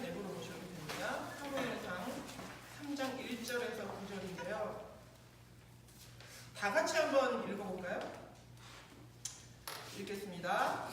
내부로 보셔도 됩니다. 사무엘상 3장 1절에서 9절인데요. 다 같이 한번 읽어볼까요? 읽겠습니다.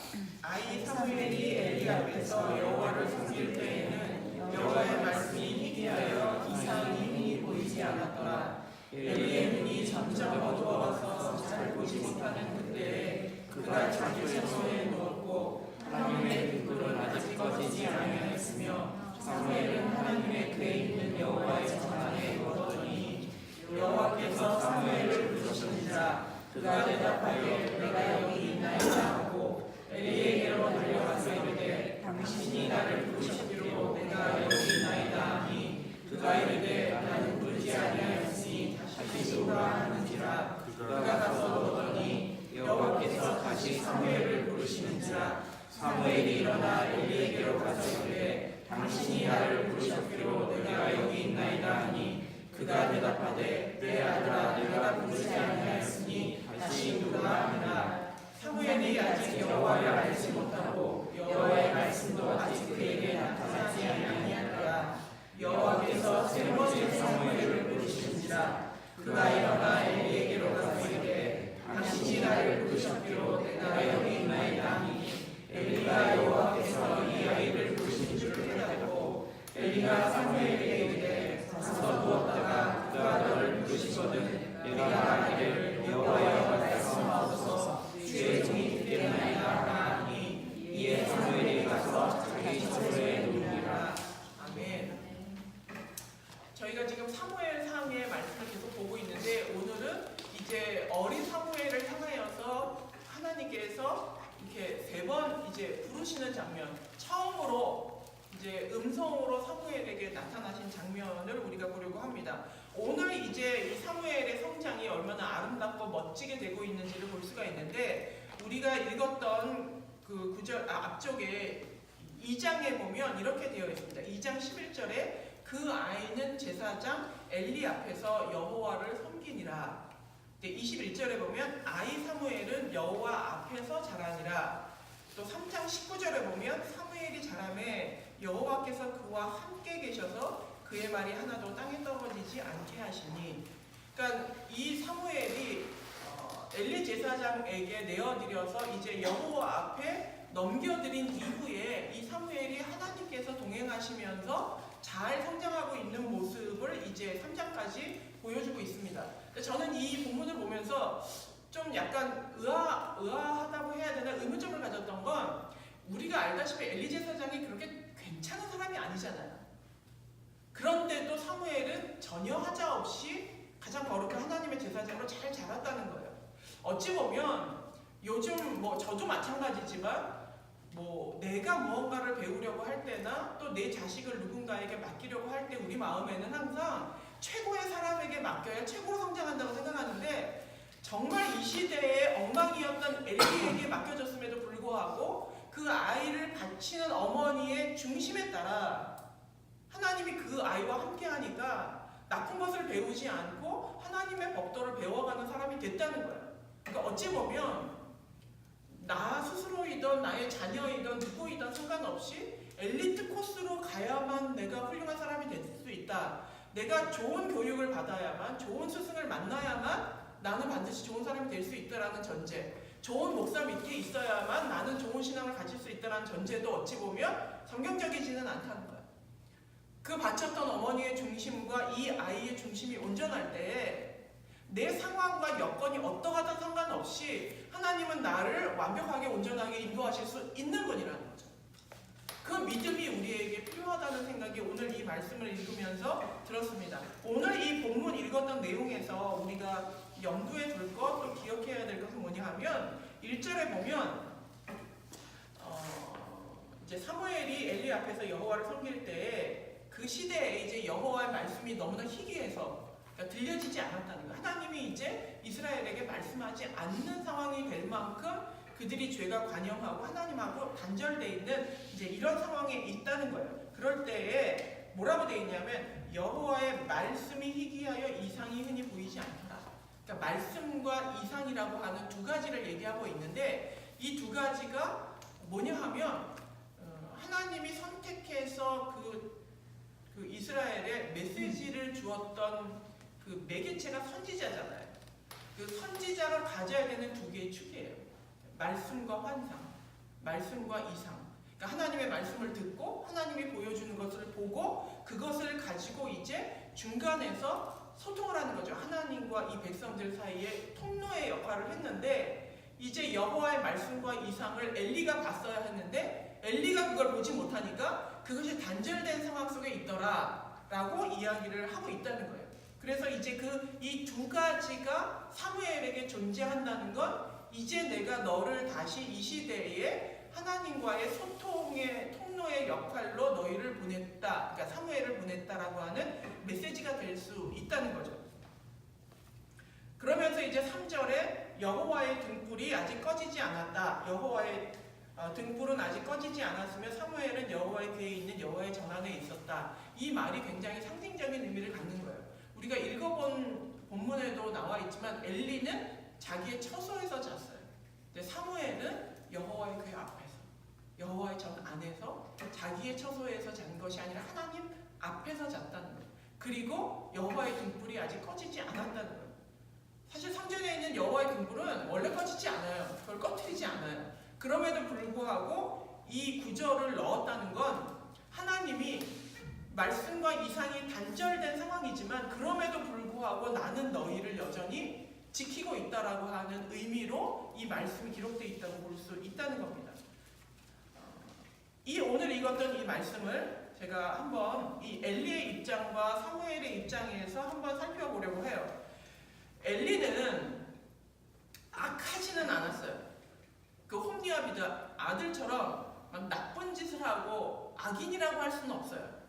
아이 사무엘이 엘리 앞에서 여호와를 섬길 때에는 여호와의 말씀이 희귀하여 이상이 흔히 보이지 않았더라. 엘리의 눈이 점점 어두워가서 잘 보지 못하는 그때에 그가 자기 채소에 누웠고 하나님의 등불은 아직 꺼지지 아니하였으며 사무엘은 하나님의 궤에 있는 여호와의 전안에 누웠더니 여호와께서 사무엘을 부르시니라. 그가 대답하여 내가 여기 있나이다 하고 엘리에게로 달려가서 이르되 당신이 나를 부르셨기로 내가 여기 있나이다 하니 그가 이르되 나는 부르지 아니하였으니 다시 오라 하는지라. 그가 가서 오더니 여호와께서 다시 사무엘을 부르시는지라. 사무엘이 일어나 엘리에게로 가서 이르되 당신이 나를 부르셨기로 내가 여기 있나이다 하니 그가 대답하되 내 아들아 내가 부르지 아니하였으니 다시 누가 하느라. 사무엘이 아직 여호와를 알지 못하고 여호와의 말씀도 아직 그에게 나타나지 아니하니라. 여호와께서 세 번째 사무엘을 부르시는지라. 그가 일어나 엘리에게로 가서 이르되 당신이 나를 부르셨기로 내가 여기 있나이다 하니 엘리가 여호와께서 이 아이를 부르신 줄 깨닫고 엘리가 사무엘에게 이르되 가서 누웠다가 그가 너를 부르시거든 내가 말하기를 여호와여 말씀하소서 주의 종이 듣겠나이다 하니 이에 사무엘이 가서 자기 처소에 누우니라. 아멘. 저희가 지금 사무엘상의 말씀을 계속 보고 있는데 오늘은 이제 어린 사무엘을 향하여서 하나님께서 이렇게 세 번 이제 부르시는 장면, 처음으로 이제 음성으로 사무엘에게 나타나신 장면을 우리가 보려고 합니다. 오늘 이제 이 사무엘의 성장이 얼마나 아름답고 멋지게 되고 있는지를 볼 수가 있는데 우리가 읽었던 그 구절 앞쪽에 2장에 보면 이렇게 되어 있습니다. 2장 11절에 그 아이는 제사장 엘리 앞에서 여호와를 섬기니라. 21절에 보면 아이 사무엘은 여호와 앞에서 자라니라. 또 3장 19절에 보면 사무엘이 자라매 여호와께서 그와 함께 계셔서 그의 말이 하나도 땅에 떨어지지 않게 하시니. 그러니까 이 사무엘이 엘리 제사장에게 내어드려서 이제 여호와 앞에 넘겨드린 이후에 이 사무엘이 하나님께서 동행하시면서 잘 성장하고 있는 모습을 이제 3장까지 보여주고 있습니다. 저는 이 본문을 보면서 좀 약간 의아하다고 해야 되나 의문점을 가졌던 건 우리가 알다시피 엘리 제사장이 그렇게 괜찮은 사람이 아니잖아요. 그런데도 사무엘은 전혀 하자 없이 가장 거룩한 하나님의 제사장으로 잘 자랐다는 거예요. 어찌 보면 요즘 뭐 저도 마찬가지지만 뭐 내가 무언가를 배우려고 할 때나 또 내 자식을 누군가에게 맡기려고 할 때 우리 마음에는 항상 최고의 사람에게 맡겨야 최고로 성장한다고 생각하는데 정말 이 시대에 엉망이었던 엘리에게 맡겨졌음에도 불구하고 그 아이를 바치는 어머니의 중심에 따라 하나님이 그 아이와 함께 하니까 나쁜 것을 배우지 않고 하나님의 법도를 배워가는 사람이 됐다는 거예요. 그러니까 어찌 보면 나 스스로이든 나의 자녀이든 누구이든 상관없이 엘리트 코스로 가야만 내가 훌륭한 사람이 될 수 있다. 내가 좋은 교육을 받아야만, 좋은 스승을 만나야만 나는 반드시 좋은 사람이 될 수 있다라는 전제, 좋은 목사 밑에 있어야만 나는 좋은 신앙을 가질 수 있다라는 전제도 어찌 보면 성경적이지는 않다는 거야. 그 바쳤던 어머니의 중심과 이 아이의 중심이 온전할 때 내 상황과 여건이 어떠하든 상관없이 하나님은 나를 완벽하게 온전하게 인도하실 수 있는 분이라는 거죠. 그 믿음이 우리에게 필요하다는 생각이 오늘 이 말씀을 읽으면서 들었습니다. 오늘 이 본문 읽었던 내용에서 우리가 염두에 둘 것, 또 기억해야 될 것은 뭐냐 하면 1절에 보면 이제 사무엘이 엘리 앞에서 여호와를 섬길 때 그 시대에 이제 여호와의 말씀이 너무나 희귀해서 그러니까 들려지지 않았다는 거예요. 하나님이 이제 이스라엘에게 말씀하지 않는 상황이 될 만큼 그들이 죄가 관영하고 하나님하고 단절되어 있는 이제 이런 상황에 있다는 거예요. 그럴 때에 뭐라고 되어 있냐면 여호와의 말씀이 희귀하여 이상이 흔히 보이지 않더라. 그러니까 말씀과 이상이라고 하는 두 가지를 얘기하고 있는데 이 두 가지가 뭐냐 하면 하나님이 선택해서 그 이스라엘에 메시지를 주었던 그 매개체가 선지자잖아요. 그 선지자가 가져야 되는 두 개의 축이에요. 말씀과 환상, 말씀과 이상. 그러니까 하나님의 말씀을 듣고 하나님이 보여주는 것을 보고 그것을 가지고 이제 중간에서 소통을 하는 거죠. 하나님과 이 백성들 사이에 통로의 역할을 했는데 이제 여호와의 말씀과 이상을 엘리가 봤어야 했는데 엘리가 그걸 보지 못하니까 그것이 단절된 상황 속에 있더라 라고 이야기를 하고 있다는 거예요. 그래서 이제 이 두 가지가 사무엘에게 존재한다는 건 이제 내가 너를 다시 이 시대에 하나님과의 소통의 통로의 역할로 너희를 보냈다. 그러니까 사무엘을 보냈다라고 하는 메시지가 될 수 있다는 거죠. 그러면서 이제 3절에 여호와의 등불이 아직 꺼지지 않았다. 여호와의 등불은 아직 꺼지지 않았으며 사무엘은 여호와의 궤에 있는 여호와의 정 안에 있었다. 이 말이 굉장히 상징적인 의미를 갖는 거예요. 우리가 읽어본 본문에도 나와 있지만 엘리는 자기의 처소에서 잤어요. 사무엘은 여호와의 궤 앞에서, 여호와의 정 안에서 자기의 처소에서 잔 것이 아니라 하나님 앞에서 잤다는 거예요. 그리고 여호와의 등불이 아직 꺼지지 않았다는 거예요. 사실 성전에 있는 여호와의 등불은 원래 꺼지지 않아요. 그걸 꺼뜨리지 않아요. 그럼에도 불구하고 이 구절을 넣었다는 건 하나님이 말씀과 이상이 단절된 상황이지만 그럼에도 불구하고 나는 너희를 여전히 지키고 있다라고 하는 의미로 이 말씀이 기록되어 있다고 볼 수 있다는 겁니다. 오늘 읽었던 이 말씀을 제가 한번 이 엘리의 입장과 사무엘의 입장에서 한번 살펴보려고 해요. 엘리는 악하지는 않았어요. 그 홈리와 비드 아들처럼 막 나쁜 짓을 하고 악인이라고 할 수는 없어요.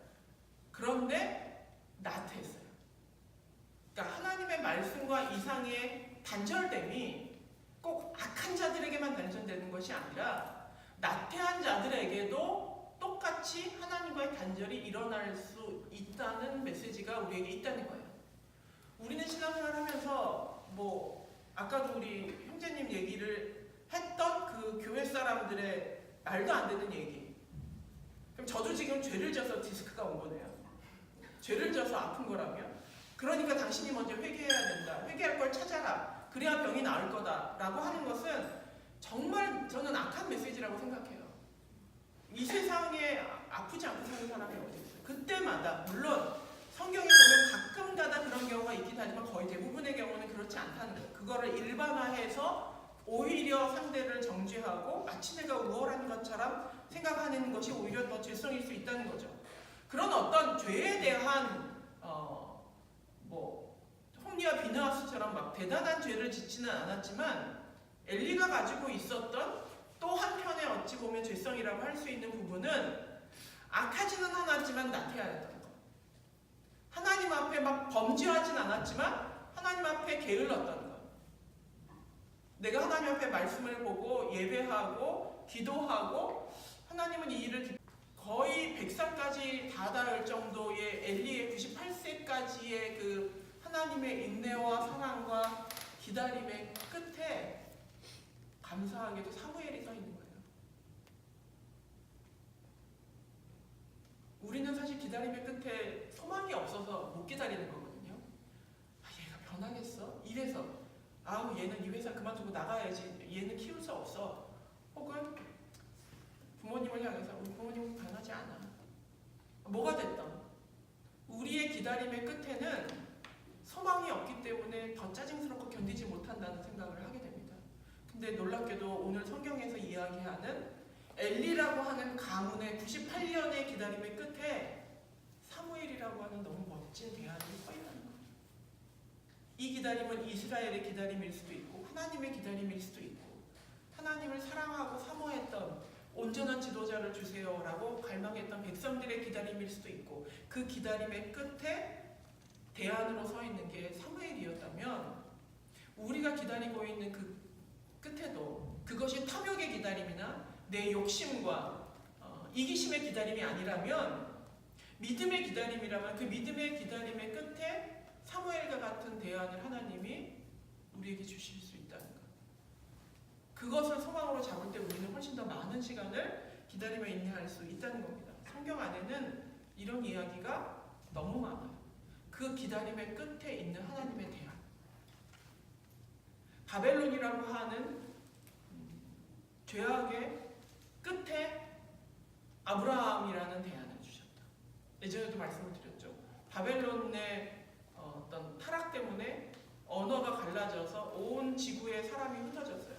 그런데 나태했어요. 그러니까 하나님의 말씀과 이상의 단절됨이 꼭 악한 자들에게만 단절되는 것이 아니라 나태한 자들에게도 똑같이 하나님과의 단절이 일어날 수 있다는 메시지가 우리에게 있다는 거예요. 우리는 신앙생활 하면서 아까도 우리 형제님 얘기를 했던 그 교회 사람들의 말도 안 되는 얘기. 그럼 저도 지금 죄를 져서 디스크가 온 거네요. 죄를 져서 아픈 거라며? 그러니까 당신이 먼저 회개해야 된다. 회개할 걸 찾아라. 그래야 병이 나을 거다. 라고 하는 것은 정말 저는 악한 메시지라고 생각해요. 이 세상에 아프지 않고 사는 사람이 어디 있어요? 그때마다 물론 성경에 보면 가끔가다 그런 경우가 있긴 하지만 거의 대부분의 경우는 그렇지 않다는 거예요. 그거를 일반화해서 오히려 상대를 정죄하고 마치 내가 우월한 것처럼 생각하는 것이 오히려 더 죄성일 수 있다는 거죠. 그런 어떤 죄에 대한 홈리와 비느하스처럼 막 대단한 죄를 짓지는 않았지만 엘리가 가지고 있었던 또 한편의 어찌 보면 죄성이라고 할 수 있는 부분은 악하지는 않았지만 나태하였던 것. 하나님 앞에 막 범죄하진 않았지만 하나님 앞에 게을렀던 것. 내가 하나님 앞에 말씀을 보고 예배하고 기도하고 하나님은 이 일을 거의 100살까지 다다를 정도의 엘리의 98세까지의 그 하나님의 인내와 사랑과 기다림의 끝에 감사하게도 사무엘이 서 있는 거예요. 우리는 사실 기다림의 끝에 소망이 없어서 못 기다리는 거거든요. 얘가 변하겠어? 이래서 얘는 이 회사 그만두고 나가야지. 얘는 키울 수 없어. 혹은 부모님을 향해서 우리 부모님은 변하지 않아. 뭐가 됐던 우리의 기다림의 끝에는 소망이 없기 때문에 더 짜증스럽고 견디지 못한다는 생각을 하게 됩니다. 근데 놀랍게도 오늘 성경에서 이야기하는 엘리라고 하는 가문의 98년의 기다림의 끝에 사무엘이라고 하는 너무 멋진 대안이 서 있다는 거예요. 이 기다림은 이스라엘의 기다림일 수도 있고 하나님의 기다림일 수도 있고 하나님을 사랑하고 사모했던 온전한 지도자를 주세요라고 갈망했던 백성들의 기다림일 수도 있고 그 기다림의 끝에 대안으로 서 있는 게 사무엘이었다면 우리가 기다리고 있는 그 끝에도 그것이 탐욕의 기다림이나 내 욕심과 이기심의 기다림이 아니라면 믿음의 기다림이라면 그 믿음의 기다림의 끝에 사무엘과 같은 대안을 하나님이 우리에게 주실 수 있다는 것. 그것을 소망으로 잡을 때 우리는 훨씬 더 많은 시간을 기다림에 인내할 수 있다는 겁니다. 성경 안에는 이런 이야기가 너무 많아요. 그 기다림의 끝에 있는 하나님의 대안. 바벨론이라고 하는 죄악의 끝에 아브라함이라는 대안을 주셨다. 예전에도 말씀을 드렸죠. 바벨론의 어떤 타락 때문에 언어가 갈라져서 온 지구에 사람이 흩어졌어요.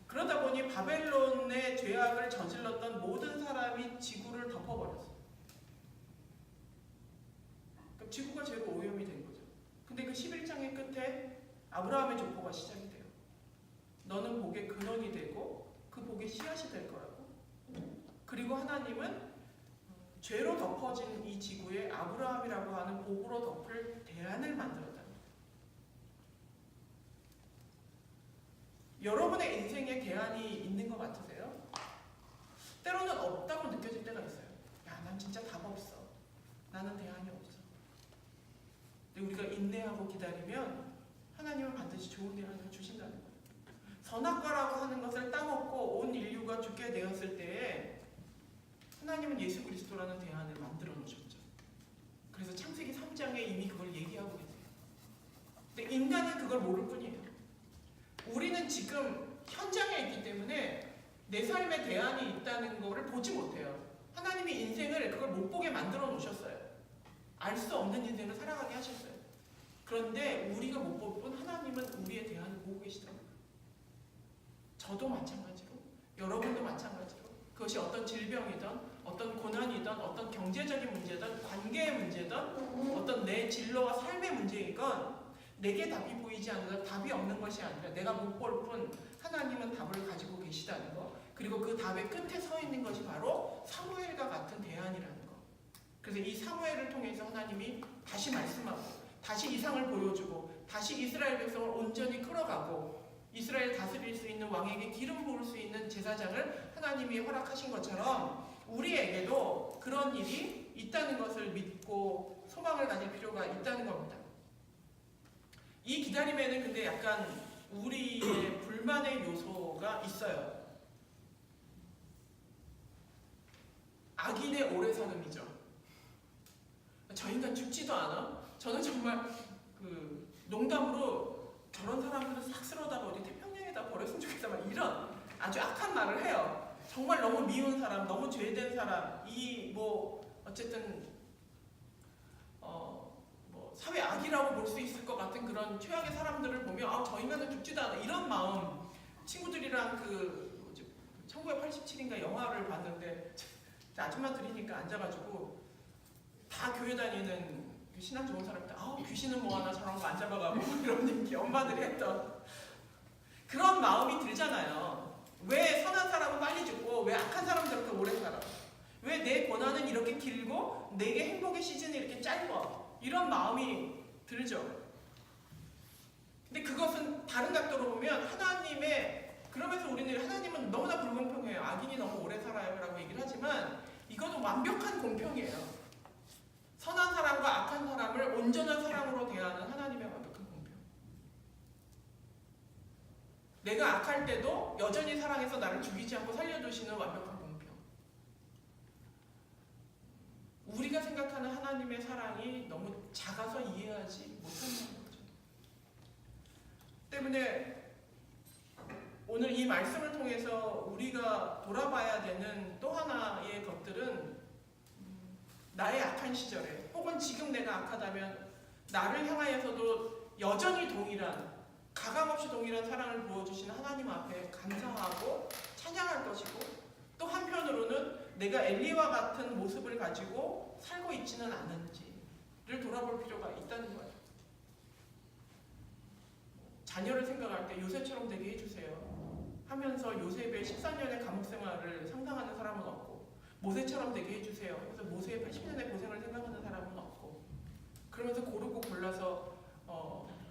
그러다 보니 바벨론의 죄악을 저질렀던 모든 사람이 지구를 덮어버렸어요. 그럼 지구가 죄로 오염이 된 거죠. 근데 그 11장의 끝에 아브라함의 족보가 시작이 돼요. 너는 복의 근원이 되고 그 복의 씨앗이 될 거라고. 그리고 하나님은 죄로 덮어진 이 지구에 아브라함이라고 하는 복으로 덮을 대안을 만들었다. 여러분의 인생에 대안이 있는 것 같으세요? 때로는 없다고 느껴질 때가 있어요. 야, 난 진짜 답 없어. 나는 대안이 없어. 근데 우리가 인내하고 기다리면 하나님은 반드시 좋은 대안을 주신다는 거예요. 선악과라고 하는 것을 따먹고 온 인류가 죽게 되었을 때에 하나님은 예수 그리스도라는 대안을 만들어 놓으셨죠. 그래서 창세기 3장에 이미 그걸 얘기하고 계세요. 근데 인간은 그걸 모를 뿐이에요. 우리는 지금 현장에 있기 때문에 내 삶에 대안이 있다는 것을 보지 못해요. 하나님이 인생을 그걸 못 보게 만들어 놓으셨어요. 알 수 없는 인생을 살아가게 하셨어요. 그런데 우리가 못 볼 뿐 하나님은 우리의 대안을 보고 계시더라고요. 저도 마찬가지로, 여러분도 마찬가지로, 그것이 어떤 질병이든 어떤 고난이든 어떤 경제적인 문제든 관계의 문제든 어떤 내 진로와 삶의 문제이건 내게 답이 보이지 않는 답이 없는 것이 아니라 내가 못 볼 뿐 하나님은 답을 가지고 계시다는 것, 그리고 그 답의 끝에 서 있는 것이 바로 사무엘과 같은 대안이라는 것. 그래서 이 사무엘을 통해서 하나님이 다시 말씀하고 다시 이상을 보여주고 다시 이스라엘 백성을 온전히 끌어가고 이스라엘 다스릴 수 있는 왕에게 기름 부을 수 있는 제사장을 하나님이 허락하신 것처럼 우리에게도 그런 일이 있다는 것을 믿고 소망을 가질 필요가 있다는 겁니다. 이 기다림에는 근데 약간 우리의 불만의 요소가 있어요. 악인의 오래살음이죠. 저 인간 죽지도 않아? 저는 정말 농담으로 저런 사람들은 싹 쓸어다가 어디 태평양에다 버렸으면 좋겠다 막 이런 아주 악한 말을 해요. 정말 너무 미운 사람, 너무 죄된 사람, 어쨌든 사회 악이라고 볼 수 있을 것 같은 그런 최악의 사람들을 보면 저 인간은 죽지도 않아 이런 마음. 친구들이랑 1987인가 영화를 봤는데 아줌마들이니까 앉아가지고 다 교회 다니는 신앙 좋은 사람들 귀신은 뭐하나 저런 거 안 잡아가고 이런 얘기 엄마들이 했던 그런 마음이 들잖아요. 왜 선한 사람은 빨리 죽고 왜 악한 사람은 저렇게 오래 살아? 왜 내 고난은 이렇게 길고 내게 행복의 시즌이 이렇게 짧아? 이런 마음이 들죠. 근데 그것은 다른 각도로 보면 그러면서 우리는 하나님은 너무나 불공평해요. 악인이 너무 오래 살아요 라고 얘기를 하지만 이것은 완벽한 공평이에요. 선한 사람과 악한 사람을 온전한 사랑으로 대하는 하나님의 완벽한 공평. 내가 악할 때도 여전히 사랑해서 나를 죽이지 않고 살려주시는 완벽한 공평. 우리가 생각하는 하나님의 사랑이 너무 작아서 이해하지 못한다는 거죠. 때문에 오늘 이 말씀을 통해서 우리가 돌아봐야 되는 또 하나의 것들은 나의 악한 시절에 혹은 지금 내가 악하다면 나를 향하여서도 여전히 가감없이 동일한 사랑을 부어주시는 하나님 앞에 감사하고 찬양할 것이고 또 한편으로는 내가 엘리와 같은 모습을 가지고 살고 있지는 않은지를 돌아볼 필요가 있다는 거예요. 자녀를 생각할 때 요셉처럼 되게 해주세요 하면서 요셉의 14년의 감옥 생활을 상상하는 사람은 없고 모세처럼 되게 해주세요 그래서 모세의 80년의 고생을 생각하는 사람은 없고 그러면서 고르고 골라서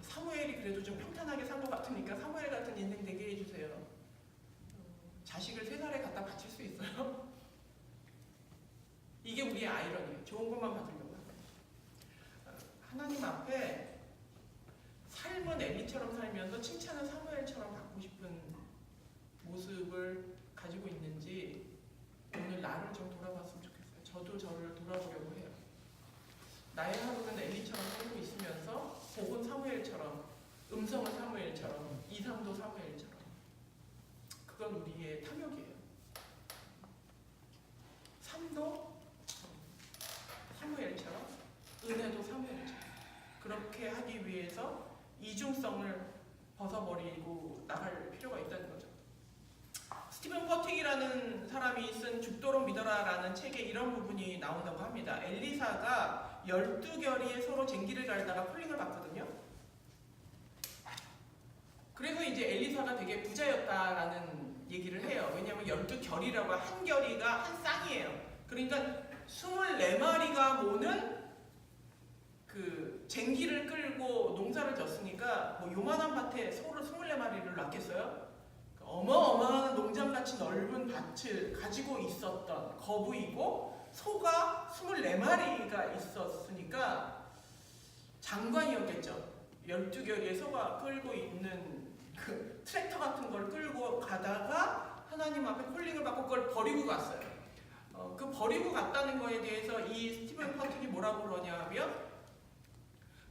사무엘이 그래도 좀 평탄하게 산 것 같으니까 사무엘 같은 인생 되게 해주세요. 자식을 3살에 갖다 바칠 수 있어요? 이게 우리의 아이러니예요. 좋은 것만 받으려고 하는 거예요. 하나님 앞에 삶은 엘리처럼 살면서 칭찬은 사무엘처럼 받고 싶은 모습을 가지고 있는지 저도 저를 돌아보려고 해요. 나의 하루는 엘리처럼 살고 있으면서 복은 사무엘처럼, 음성은 사무엘처럼, 이상도 사무엘처럼. 그건 우리의 탐욕이에요. 삶도 사무엘처럼, 은혜도 사무엘처럼. 그렇게 하기 위해서 이중성을 벗어버리고 나갈 필요가 있다는 거죠. 스티븐 퍼틱이라는 사람이 쓴 죽도록 믿어라라는 책에 이런 부분이 나온다고 합니다. 엘리사가 12결의에 서로 쟁기를 갈다가 콜링을 받거든요. 그래서 이제 엘리사가 되게 부자였다라는 얘기를 해요. 왜냐하면 12결의라고 한 결의가 한 쌍이에요. 그러니까 24마리가 모는 그 쟁기를 끌고 농사를 졌으니까 뭐 요만한 밭에 소를 24마리를 낳겠어요? 어마어마한 농장같이 넓은 밭을 가지고 있었던 거부이고 소가 24마리가 있었으니까 장관이었겠죠. 12결의의 소가 끌고 있는 그 트랙터 같은 걸 끌고 가다가 하나님 앞에 콜링을 받고 그걸 버리고 갔어요. 그 버리고 갔다는 거에 대해서 이 스티븐 퍼틱이 뭐라고 그러냐면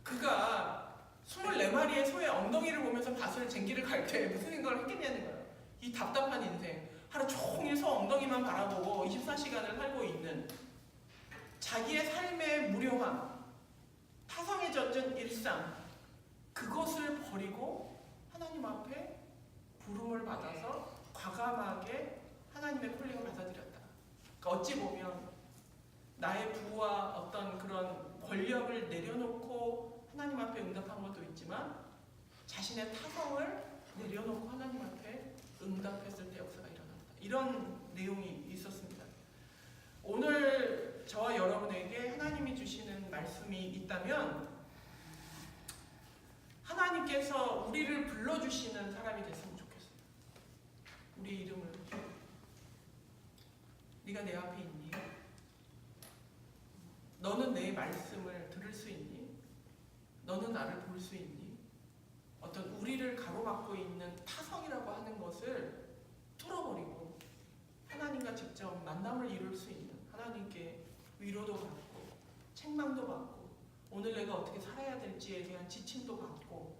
그가 24마리의 소의 엉덩이를 보면서 밭을 쟁기를 갈 때 무슨 생각을 했겠냐는 거예요. 이 답답한 인생, 하루 종일 소 엉덩이만 바라보고 24시간을 살고 있는 자기의 삶의 무료함, 타성에 젖은 일상, 그것을 버리고 하나님 앞에 부름을 받아서 과감하게 하나님의 콜링을 받아들였다. 그러니까 어찌 보면 나의 부와 어떤 그런 권력을 내려놓고 하나님 앞에 응답한 것도 있지만 자신의 타성을 내려놓고 하나님 앞에 응답했을 때 역사가 일어났다. 이런 내용이 있었습니다. 오늘 저와 여러분에게 하나님이 주시는 말씀이 있다면 하나님께서 우리를 불러주시는 사람이 됐으면 좋겠어요. 우리 이름을 네가 내 앞에 있니? 너는 내 말씀을 들을 수 있니? 너는 나를 볼 수 있니? 어떤 우리를 가로막고 있는 타성이라고 하는 것을 뚫어버리고 하나님과 직접 만남을 이룰 수 있는, 하나님께 위로도 받고 책망도 받고 오늘 내가 어떻게 살아야 될지에 대한 지침도 받고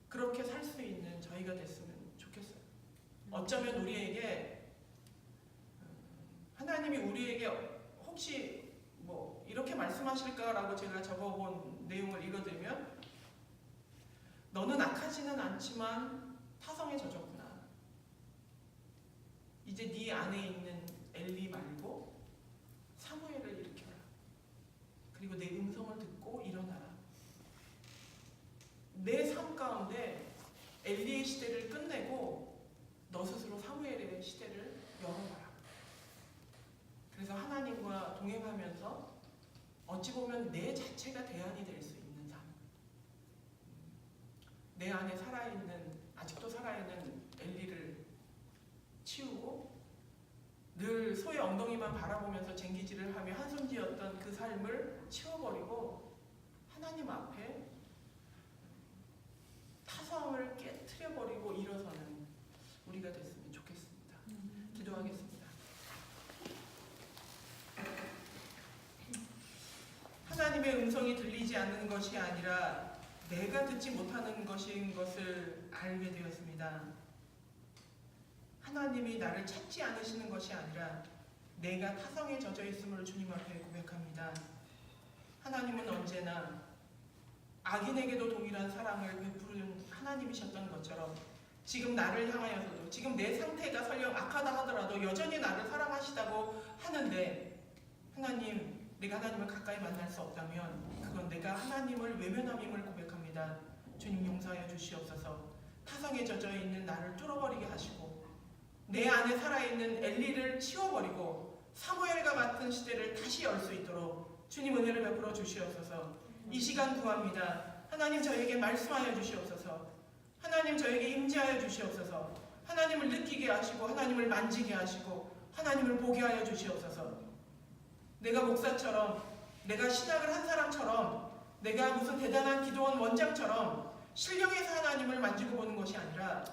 그렇게 살 수 있는 저희가 됐으면 좋겠어요. 어쩌면 우리에게 하나님이 우리에게 혹시 뭐 이렇게 말씀하실까라고 제가 적어본 내용을 읽어드리면 너는 악하지는 않지만 타성에 젖었구나. 이제 네 안에 있는 엘리 말고 사무엘을 일으켜라. 그리고 내 음성을 듣고 일어나라. 내 삶 가운데 엘리의 시대를 끝내고 너 스스로 사무엘의 시대를 열어봐라. 그래서 하나님과 동행하면서 어찌 보면 내 자체가 대안이 될 수 있는 삶. 내 안에 살아있는, 아직도 살아있는 엘리를 치우고 늘 소의 엉덩이만 바라보면서 쟁기질을 하며 한숨지었던 그 삶을 치워버리고 하나님 앞에 타성을 깨트려버리고 일어서는 우리가 됐으면 좋겠습니다. 기도하겠습니다. 하나님의 음성이 들리지 않는 것이 아니라 내가 듣지 못하는 것인 것을 알게 되었습니다. 하나님이 나를 찾지 않으시는 것이 아니라 내가 타성에 젖어 있음을 주님 앞에 고백합니다. 하나님은 언제나 악인에게도 동일한 사랑을 베푸는 하나님이셨던 것처럼 지금 나를 향하여서도 지금 내 상태가 설령 악하다 하더라도 여전히 나를 사랑하시다고 하는데 하나님, 내가 하나님을 가까이 만날 수 없다면 그건 내가 하나님을 외면함임을 고백합니다. 주님 용서하여 주시옵소서. 타성에 젖어 있는 나를 뚫어버리게 하시고 내 안에 살아있는 엘리를 치워버리고 사무엘과 같은 시대를 다시 열 수 있도록 주님 은혜를 베풀어 주시옵소서. 이 시간 구합니다. 하나님 저에게 말씀하여 주시옵소서. 하나님 저에게 임재하여 주시옵소서. 하나님을 느끼게 하시고 하나님을 만지게 하시고 하나님을 보게 하여 주시옵소서. 내가 목사처럼, 내가 신학을 한 사람처럼, 내가 무슨 대단한 기도원 원장처럼 신령해서 하나님을 만지고 보는 것이 아니라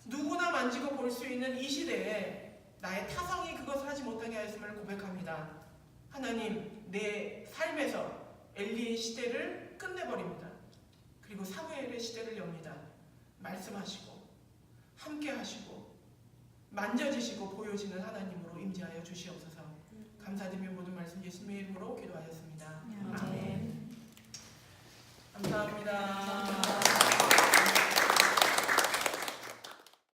누구나 만지고 볼 수 있는 이 시대에 나의 타성이 그것을 하지 못하게 하였음을 고백합니다. 하나님 내 삶에서 엘리의 시대를 끝내버립니다. 그리고 사무엘의 시대를 엽니다. 말씀하시고 함께 하시고 만져지시고 보여지는 하나님으로 임재하여 주시옵소서. 감사드리며 모든 말씀 예수님의 이름으로 기도하였습니다. 아멘. 감사합니다.